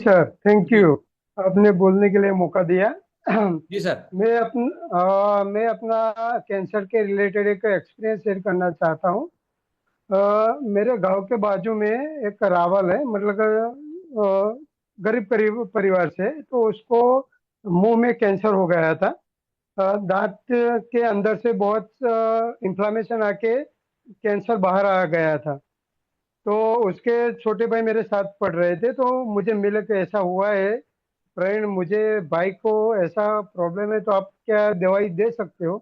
Sir, thank ji. You. आपने बोलने के लिए मौका दिया। जी सर। मैं अपना कैंसर के रिलेटेड एक एक्सपीरियंस शेयर करना चाहता हूँ। मेरे गांव के बाजू में एक रावल है, मतलब गरीब परिवार से, तो उसको मुंह में कैंसर हो गया था। दांत के अंदर से बहुत इंफ्लामेशन आके कैंसर बाहर आ गया था। तो उसके छोटे भाई मेरे साथ पढ़ रहे थे, तो मुझे मिला कि ऐसा हुआ है प्रवीण, मुझे भाई को ऐसा प्रॉब्लम है, तो आप क्या दवाई दे सकते हो?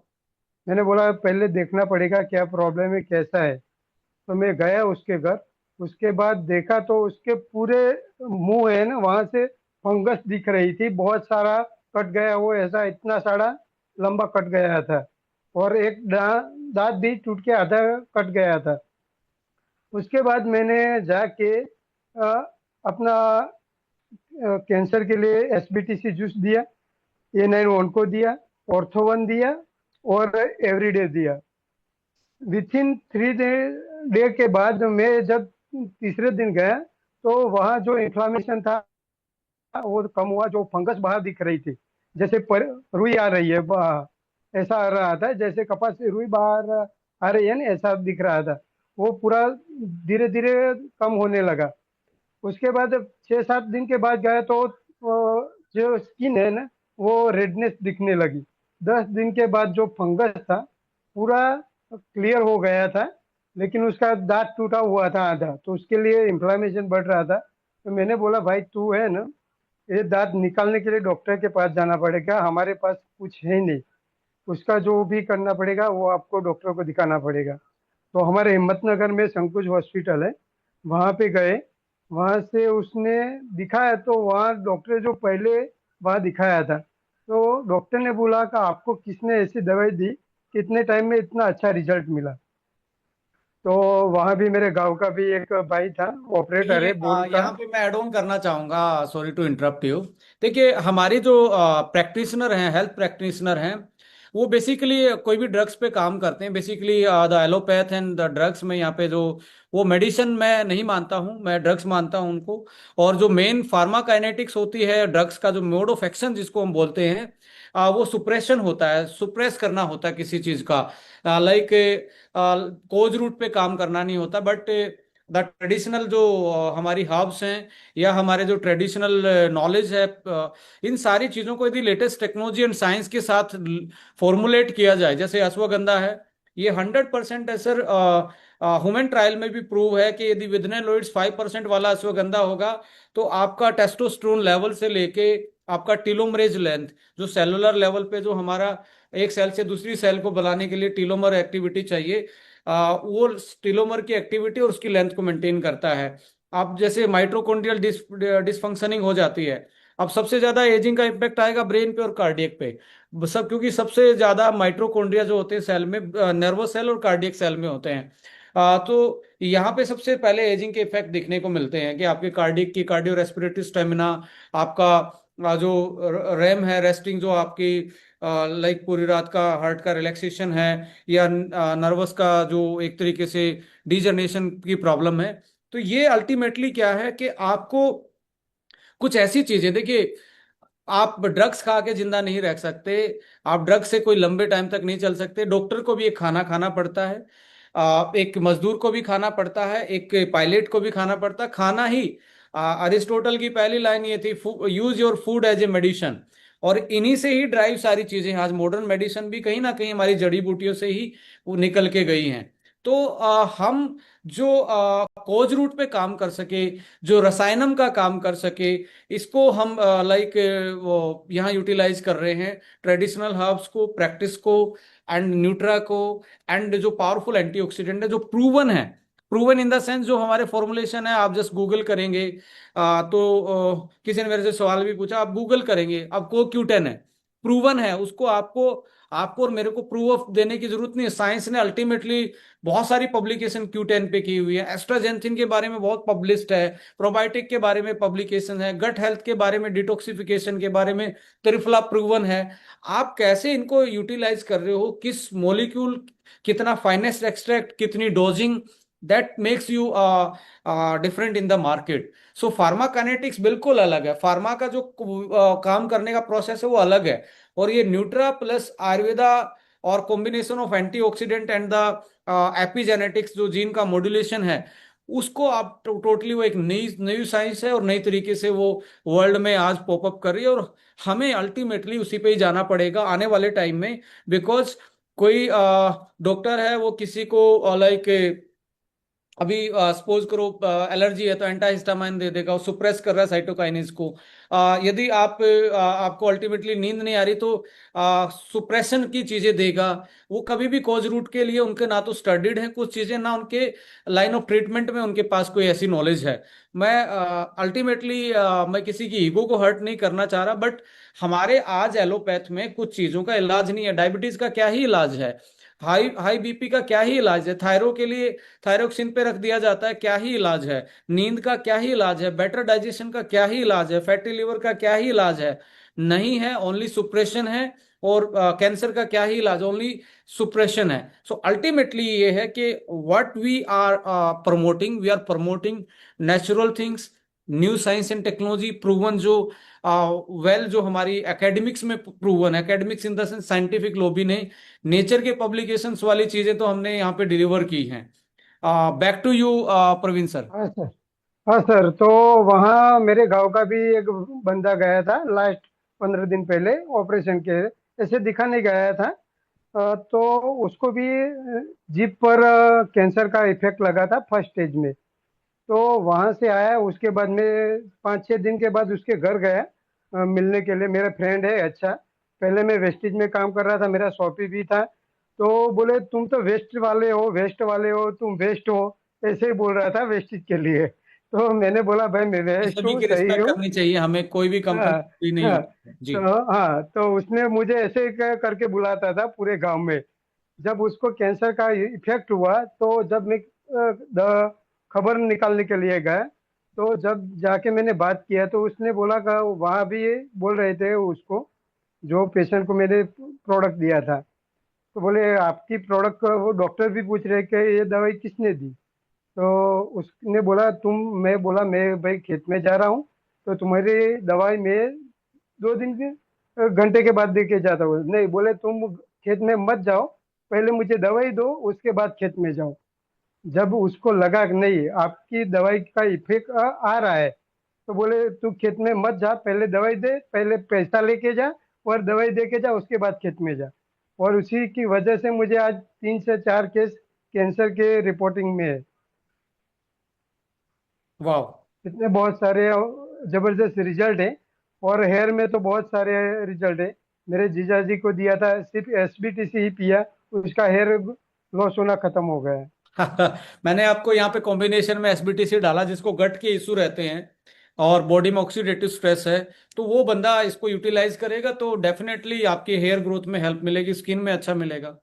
मैंने बोला पहले देखना पड़ेगा क्या प्रॉब्लम है, कैसा है। तो मैं गया उसके घर। उसके बाद देखा तो उसके पूरे मुंह है ना, वहां से फंगस दिख रही थी, बहुत सारा कट गया, वो ऐसा इतना सारा लंबा कट गया था। और एक दांत भी टूट के आधा कट गया था। उसके बाद मैंने जाके अपना कैंसर के लिए एसबीटीसी जूस दिया, A91 को दिया, ऑर्थोवन दिया, और एवरीडे दिया। विथ इन 3 डे के बाद मैं जब तीसरे दिन गया, तो वहाँ जो इन्फ्लामेशन था वो कम हुआ, जो फंगस बाहर दिख रही थी, जैसे रुई आ रही है ऐसा आ रहा था, जैसे कपास से रुई बाहर आ रही है ना, ऐसा दिख रहा था। वो पूरा धीरे धीरे कम होने लगा। उसके बाद 6-7 दिन के बाद गया तो जो स्किन है ना, वो रेडनेस दिखने लगी। 10 दिन के बाद जो फंगस था पूरा क्लियर हो गया था, लेकिन उसका दांत टूटा हुआ था आधा, तो उसके लिए इन्फ्लामेशन बढ़ रहा था। तो मैंने बोला भाई तू है ना, ये दांत निकालने के लिए डॉक्टर के पास जाना पड़ेगा, हमारे पास कुछ है नहीं। उसका जो भी करना पड़ेगा वो आपको डॉक्टर को दिखाना पड़ेगा। तो हमारे हिम्मतनगर में संकुच हॉस्पिटल है, वहाँ पे गए। वहाँ से उसने दिखाया, तो वहाँ डॉक्टर जो पहले वहाँ दिखाया था, तो डॉक्टर ने बोला कि आपको किसने ऐसी दवाई दी, कितने टाइम में इतना अच्छा रिजल्ट मिला। तो वहाँ भी मेरे गांव का भी एक भाई था, ऑपरेटर देखिए है बोर का। यहाँ पे मैं ऐड ऑन करना चाहूंगा। Sorry to interrupt you. देखिए हमारे जो प्रैक्टिशनर हैं, हेल्थ प्रैक्टिशनर हैं, वो बेसिकली कोई भी ड्रग्स पे काम करते हैं। Basically the allopath and the drugs में यहाँ पे जो वो मेडिसिन मैं नहीं मानता हूँ, मैं ड्रग्स मानता हूँ उनको। और जो मेन फार्माकाइनेटिक्स होती है ड्रग्स का, जो मोड ऑफ एक्शन जिसको हम बोलते हैं, वो सुप्रेशन होता है, सुप्रेस करना होता है किसी चीज का। लाइक कोज रूट पे काम करना नहीं होता, बट द ट्रेडिशनल जो हमारी हर्ब्स हैं या हमारे जो ट्रेडिशनल नॉलेज है, इन सारी चीज़ों को यदि लेटेस्ट टेक्नोलॉजी एंड साइंस के साथ फॉर्मुलेट किया जाए, जैसे अश्वगंधा है, ये 100% है सर। ह्यूमन ट्रायल में भी प्रूव है कि यदि विदनेलोइड्स 5% वाला अश्वगंधा होगा, तो आपका टेस्टोस्टेरोन लेवल से लेके आपका टीलोमरेज लेंथ, जो सेलुलर लेवल पे जो हमारा एक सेल से दूसरी सेल को बनाने के लिए टीलोमर एक्टिविटी चाहिए, वो टीलोमर की एक्टिविटी और उसकी लेंथ को मेंटेन करता है। अब जैसे माइटोकॉन्ड्रियल डिसफंक्शनिंग हो जाती है, अब सबसे ज्यादा एजिंग का इम्पैक्ट आएगा ब्रेन पे और कार्डियक पे। सब क्योंकि सबसे ज्यादा माइटोकॉन्ड्रिया जो होते हैं सेल में, नर्वस सेल और कार्डियक सेल में होते हैं। तो यहाँ पे सबसे पहले एजिंग के इफेक्ट दिखने को मिलते हैं कि आपके कार्डियक की कार्डियो रेस्पिरेटरी स्टेमिना, आपका जो रैम है, रेस्टिंग जो आपकी लाइक पूरी रात का हार्ट का रिलैक्सेशन है, या नर्वस का जो एक तरीके से डिजनरेशन की प्रॉब्लम है। तो ये अल्टीमेटली क्या है कि आपको कुछ ऐसी चीजें, देखिए, आप ड्रग्स खा के जिंदा नहीं रह सकते, आप ड्रग्स से कोई लंबे टाइम तक नहीं चल सकते। डॉक्टर को भी एक खाना खाना पड़ता है, एक मजदूर को भी खाना पड़ता है, एक पायलट को भी खाना पड़ता है। खाना ही, अरिस्टोटल की पहली लाइन ये थी, use your food as a medicine. और इन्हीं से ही ड्राइव सारी चीजें। आज मॉडर्न मेडिसिन भी कहीं ना कहीं हमारी जड़ी बूटियों से ही वो निकल के गई हैं। तो हम जो कोज रूट पे काम कर सके, जो रसायनम का काम कर सके, इसको हम लाइक वो यहाँ यूटिलाइज कर रहे हैं, ट्रेडिशनल हर्ब्स को, प्रैक्टिस को, एंड न्यूट्रा को, एंड जो पावरफुल एंटीऑक्सीडेंट है जो प्रूवन है। प्रूवन इन द सेंस जो हमारे फॉर्मुलेशन है, आप जस्ट गूगल करेंगे, किसी ने मेरे से सवाल भी पूछा, आप गूगल करेंगे, अब को क्यू 10 है, प्रूवन है, उसको आपको आपको और मेरे को प्रूव ऑफ देने की जरूरत नहीं है। साइंस ने अल्टीमेटली बहुत सारी पब्लिकेशन Q10 पे की हुई है। एस्ट्राजेंथिन के बारे में बहुत पब्लिश्ड है, प्रोबायोटिक के बारे में पब्लिकेशन है, गट हेल्थ के बारे में, डिटॉक्सिफिकेशन के बारे में त्रिफला प्रूवन है। आप कैसे इनको यूटिलाइज कर रहे हो, किस मॉलिक्यूल, कितना फाइनेस्ट एक्सट्रैक्ट, कितनी dosing, that makes you different in the market. So pharmacokinetics बिल्कुल अलग है, फार्मा का जो काम करने का प्रोसेस है वो अलग है। और ये न्यूट्रा प्लस आयुर्वेदा और combination of antioxidant and the epigenetics जो जीन का मॉड्यूलेशन है, उसको आप टोटली वो एक नई नई साइंस है और नई तरीके से वो वर्ल्ड में आज पॉपअप कर रही है। और हमें अल्टीमेटली उसी पे ही जाना पड़ेगा आने वाले टाइम में। बिकॉज कोई डॉक्टर है वो किसी को लाइक अभी सपोज करो एलर्जी है तो एंटाहिस्टामाइन दे देगा, वो सुप्रेस कर रहा है साइटोकाइनेज को। यदि आपको अल्टीमेटली नींद नहीं आ रही तो सुप्रेशन की चीजें देगा। वो कभी भी कॉज रूट के लिए उनके ना तो स्टडीड है कुछ चीजें, ना उनके लाइन ऑफ ट्रीटमेंट में उनके पास कोई ऐसी नॉलेज है। मैं अल्टीमेटली मैं किसी की ईगो को हर्ट नहीं करना चाह रहा, बट हमारे आज एलोपैथ में कुछ चीजों का इलाज नहीं है। डायबिटीज का क्या ही इलाज है, हाई हाई बीपी का क्या ही इलाज है, थायरो के लिए थायरोक्सिन पे रख दिया जाता है, क्या ही इलाज है, नींद का क्या ही इलाज है, बेटर डाइजेशन का क्या ही इलाज है, फैटी लिवर का क्या ही इलाज है, नहीं है, ओनली सुप्रेशन है। और कैंसर का क्या ही इलाज, ओनली सुप्रेशन है। सो अल्टीमेटली ये है कि what we are promoting, we are promoting natural things, new science and technology proven, जो जो हमारी एकेडमिक्स में proven, academics in the sense scientific lobby ने, नेचर के पब्लिकेशंस वाली चीजें तो हमने यहाँ पे डिलीवर की हैं। Back to you Praveen sir. हाँ सर। हाँ सर, तो वहाँ मेरे गांव का भी एक बंदा गया था लास्ट 15 दिन पहले ऑपरेशन के, ऐसे दिखाने गया था। तो उसको भी जीप पर कैंसर का इफेक्ट लगा था फर्स्ट स्टेज में। तो वहां से आया, उसके बाद में 5-6 दिन के बाद उसके घर गया मिलने के लिए। मेरा फ्रेंड है अच्छा, पहले मैं वेस्टेज में काम कर रहा था, मेरा शॉपी भी था। तो बोले तुम तो वेस्ट वाले हो, वेस्ट वाले हो, तुम वेस्ट हो, ऐसे ही बोल रहा था वेस्टेज के लिए। तो मैंने बोला भाई मैं ये वेस्ट सभी हूँ, की सही रिस्पेक्ट हूँ। करनी चाहिए हमें, कोई भी हाँ। कंपनी नहीं हाँ। होती जी। तो हाँ, तो उसने मुझे ऐसे करके बुलाता था पूरे गांव में। जब उसको कैंसर का इफेक्ट हुआ, तो जब मैं खबर निकालने के लिए गया, तो जब जाके मैंने बात किया तो उसने बोला कि वहाँ भी ये बोल रहे थे उसको, जो पेशेंट को मैंने प्रोडक्ट दिया था। तो बोले आपकी प्रोडक्ट का वो डॉक्टर भी पूछ रहे कि ये दवाई किसने दी। तो उसने बोला तुम, मैं बोला मैं भाई खेत में जा रहा हूँ, तो तुम्हारी दवाई मैं 2 दिन के घंटे के बाद दे के जाता हूँ। नहीं, बोले तुम खेत में मत जाओ, पहले मुझे दवाई दो, उसके बाद खेत में जाओ। जब उसको लगा कि नहीं आपकी दवाई का इफेक्ट आ रहा है, तो बोले तू खेत में मत जा, पहले दवाई दे, पहले पैसा लेके जा और दवाई दे के जा, उसके बाद खेत में जा। और उसी की वजह से मुझे आज 3 से 4 केस कैंसर के रिपोर्टिंग में है। वाह। इतने बहुत सारे जबरदस्त रिजल्ट है। और हेयर में तो बहुत सारे रिजल्ट है। मेरे जीजा जी को दिया था, सिर्फ एसबीटीसी ही पिया, उसका हेयर लॉस होना खत्म हो गया है। मैंने आपको यहाँ पे कॉम्बिनेशन में एसबीटीसी डाला, जिसको गट के इशू रहते हैं और बॉडी में ऑक्सीडेटिव स्ट्रेस है, तो वो बंदा इसको यूटिलाइज करेगा तो डेफिनेटली आपकी हेयर ग्रोथ में हेल्प मिलेगी, स्किन में अच्छा मिलेगा।